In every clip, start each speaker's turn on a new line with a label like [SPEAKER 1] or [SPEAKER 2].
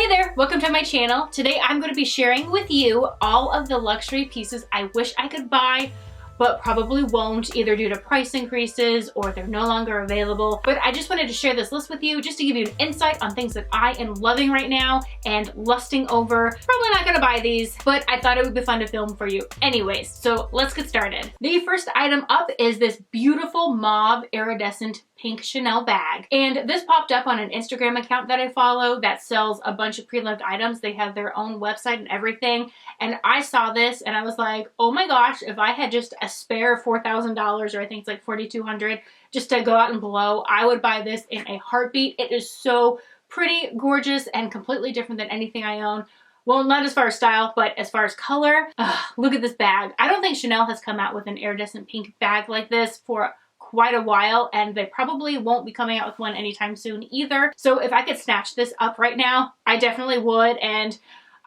[SPEAKER 1] Hey there, welcome to my channel. Today I'm going to be sharing with you all of the luxury pieces I wish I could buy, but probably won't, either due to price increases or they're no longer available. But I just wanted to share this list with you just to give you an insight on things that I am loving right now and lusting over. Probably not gonna buy these, but I thought it would be fun to film for you anyways. So let's get started. The first item up is this beautiful mauve iridescent pink Chanel bag. And this popped up on an Instagram account that I follow that sells a bunch of pre-loved items. They have their own website and everything. And I saw this and I was like, oh my gosh, if I had just a spare $4,000, or I think it's like $4,200, just to go out and blow, I would buy this in a heartbeat. It is so pretty, gorgeous, and completely different than anything I own. Well, not as far as style, but as far as color. Look at this bag. I don't think Chanel has come out with an iridescent pink bag like this for quite a while, and they probably won't be coming out with one anytime soon either. So if I could snatch this up right now, I definitely would, and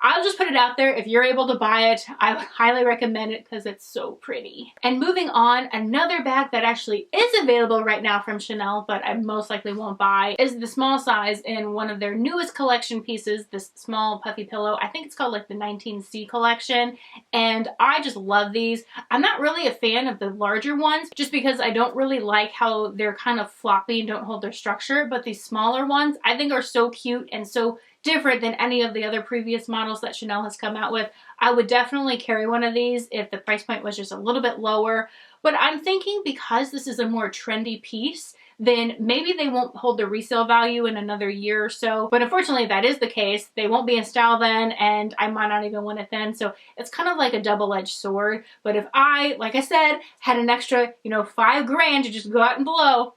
[SPEAKER 1] I'll just put it out there. If you're able to buy it, I would highly recommend it because it's so pretty. And moving on, another bag that actually is available right now from Chanel, but I most likely won't buy, is the small size in one of their newest collection pieces, this small puffy pillow. I think it's called like the 19C collection, and I just love these. I'm not really a fan of the larger ones just because I don't really like how they're kind of floppy and don't hold their structure, but these smaller ones I think are so cute and so different than any of the other previous models that Chanel has come out with. I would definitely carry one of these if the price point was just a little bit lower, but I'm thinking because this is a more trendy piece, then maybe they won't hold the resale value in another year or so. But unfortunately, if that is the case, they won't be in style then, and I might not even want it then. So it's kind of like a double-edged sword. But if I, like I said, had an extra, $5 grand to just go out and blow,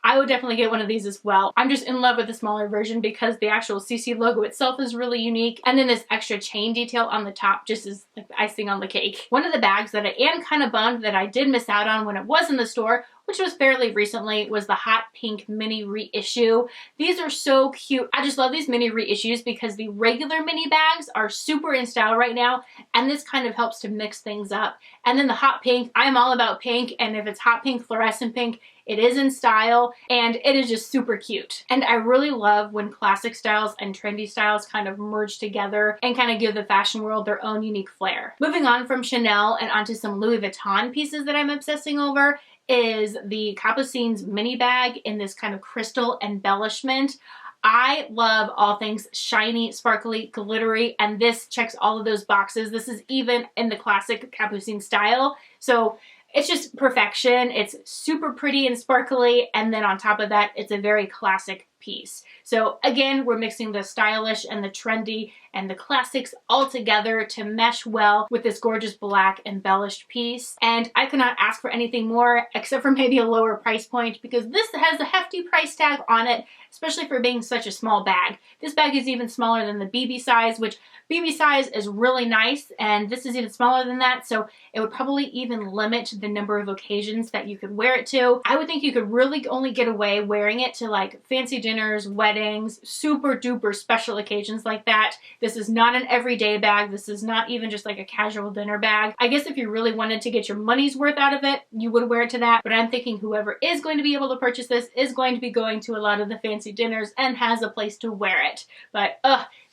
[SPEAKER 1] I would definitely get one of these as well. I'm just in love with the smaller version because the actual CC logo itself is really unique. And then this extra chain detail on the top just is like the icing on the cake. One of the bags that I am kind of bummed that I did miss out on when it was in the store, which was fairly recently, was the hot pink mini reissue. These are so cute. I just love these mini reissues because the regular mini bags are super in style right now, and this kind of helps to mix things up. And then the hot pink, I'm all about pink, and if it's hot pink, fluorescent pink, it is in style, and it is just super cute. And I really love when classic styles and trendy styles kind of merge together and kind of give the fashion world their own unique flair. Moving on from Chanel and onto some Louis Vuitton pieces that I'm obsessing over is the Capucines mini bag in this kind of crystal embellishment. I love all things shiny, sparkly, glittery, and this checks all of those boxes. This is even in the classic Capucine style. So it's just perfection. It's super pretty and sparkly, and then on top of that, it's a very classic piece. So again, we're mixing the stylish and the trendy and the classics all together to mesh well with this gorgeous black embellished piece. And I could not ask for anything more except for maybe a lower price point because this has a hefty price tag on it, especially for being such a small bag. This bag is even smaller than the BB size, which BB size is really nice, and this is even smaller than that, so it would probably even limit the number of occasions that you could wear it to. I would think you could really only get away wearing it to like fancy dinners, weddings, super duper special occasions like that. This is not an everyday bag. This is not even just like a casual dinner bag. I guess if you really wanted to get your money's worth out of it, you would wear it to that, but I'm thinking whoever is going to be able to purchase this is going to be going to a lot of the fancy dinners and has a place to wear it. But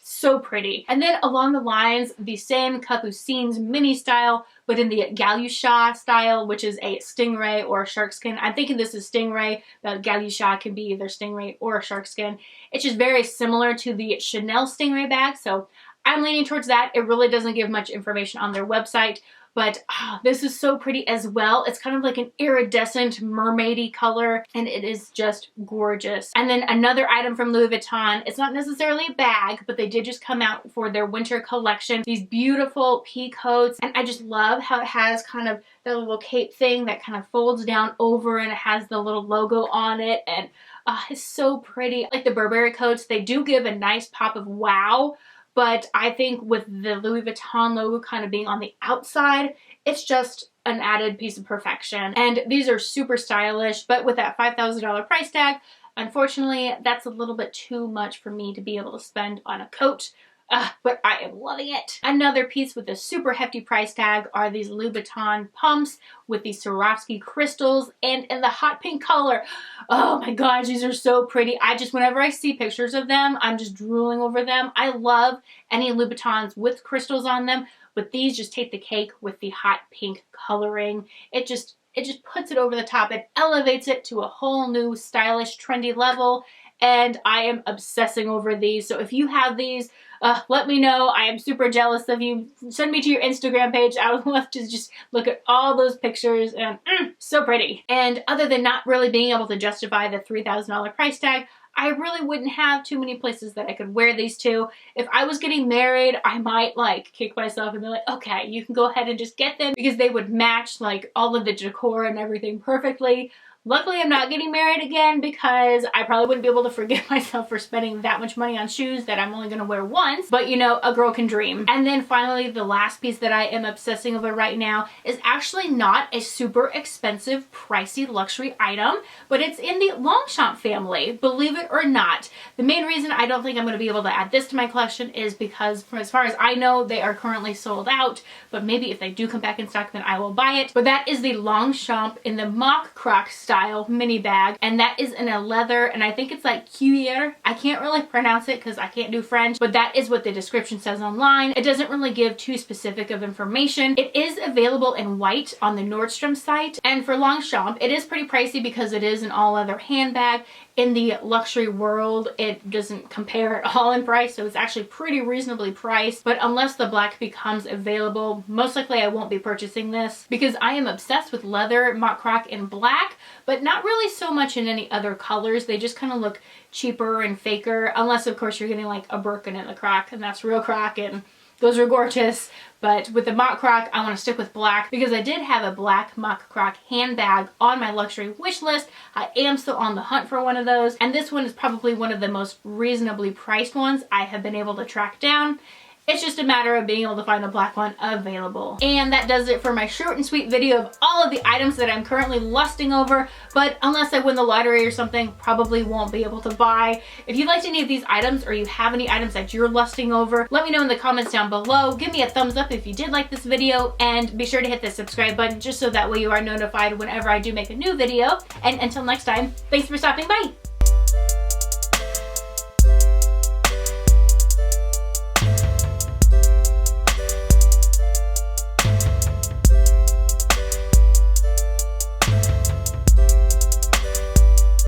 [SPEAKER 1] so pretty. And then along the lines, the same Capucines mini style, but in the Galusha style, which is a stingray or a shark skin. I'm thinking this is stingray, but Galusha can be either stingray or a shark skin. It's just very similar to the Chanel stingray bag, so I'm leaning towards that. It really doesn't give much information on their website, but this is so pretty as well. It's kind of like an iridescent mermaidy color, and it is just gorgeous. And then another item from Louis Vuitton. It's not necessarily a bag, but they did just come out for their winter collection. These beautiful pea coats, and I just love how it has kind of the little cape thing that kind of folds down over, and it has the little logo on it, and it's so pretty. Like the Burberry coats, they do give a nice pop of wow, but I think with the Louis Vuitton logo kind of being on the outside, it's just an added piece of perfection. And these are super stylish, but with that $5,000 price tag, unfortunately, that's a little bit too much for me to be able to spend on a coat But I am loving it. Another piece with a super hefty price tag are these Louboutin pumps with these Swarovski crystals and in the hot pink color. Oh my gosh, these are so pretty. Whenever I see pictures of them, I'm just drooling over them. I love any Louboutins with crystals on them, but these just take the cake with the hot pink coloring. It just puts it over the top. It elevates it to a whole new stylish, trendy level, and I am obsessing over these. So if you have these, let me know. I am super jealous of you. Send me to your Instagram page. I would love to just look at all those pictures, and so pretty. And other than not really being able to justify the $3,000 price tag, I really wouldn't have too many places that I could wear these to. If I was getting married, I might like kick myself and be like, okay, you can go ahead and just get them, because they would match like all of the decor and everything perfectly. Luckily, I'm not getting married again, because I probably wouldn't be able to forgive myself for spending that much money on shoes that I'm only going to wear once. But you know, a girl can dream. And then finally, the last piece that I am obsessing over right now is actually not a super expensive, pricey luxury item, but it's in the Longchamp family, believe it or not. The main reason I don't think I'm going to be able to add this to my collection is because, as far as I know, they are currently sold out, but maybe if they do come back in stock, then I will buy it. But that is the Longchamp in the mock croc style mini bag, and that is in a leather, and I think it's like cuir. I can't really pronounce it because I can't do French, but that is what the description says online. It doesn't really give too specific of information. It is available in white on the Nordstrom site, and for Longchamp, it is pretty pricey because it is an all leather handbag. In the luxury world, it doesn't compare at all in price, so it's actually pretty reasonably priced. But unless the black becomes available, most likely I won't be purchasing this, because I am obsessed with leather mock croc in black, but not really so much in any other colors. They just kind of look cheaper and faker, unless of course you're getting like a Birkin in the croc, and that's real croc, and those are gorgeous. But with the mock croc, I want to stick with black, because I did have a black mock croc handbag on my luxury wish list. I am still on the hunt for one of those, and this one is probably one of the most reasonably priced ones I have been able to track down. It's just a matter of being able to find a black one available. And that does it for my short and sweet video of all of the items that I'm currently lusting over, but unless I win the lottery or something, probably won't be able to buy. If you liked any of these items, or you have any items that you're lusting over, let me know in the comments down below. Give me a thumbs up if you did like this video, and be sure to hit the subscribe button just so that way you are notified whenever I do make a new video. And until next time, thanks for stopping by.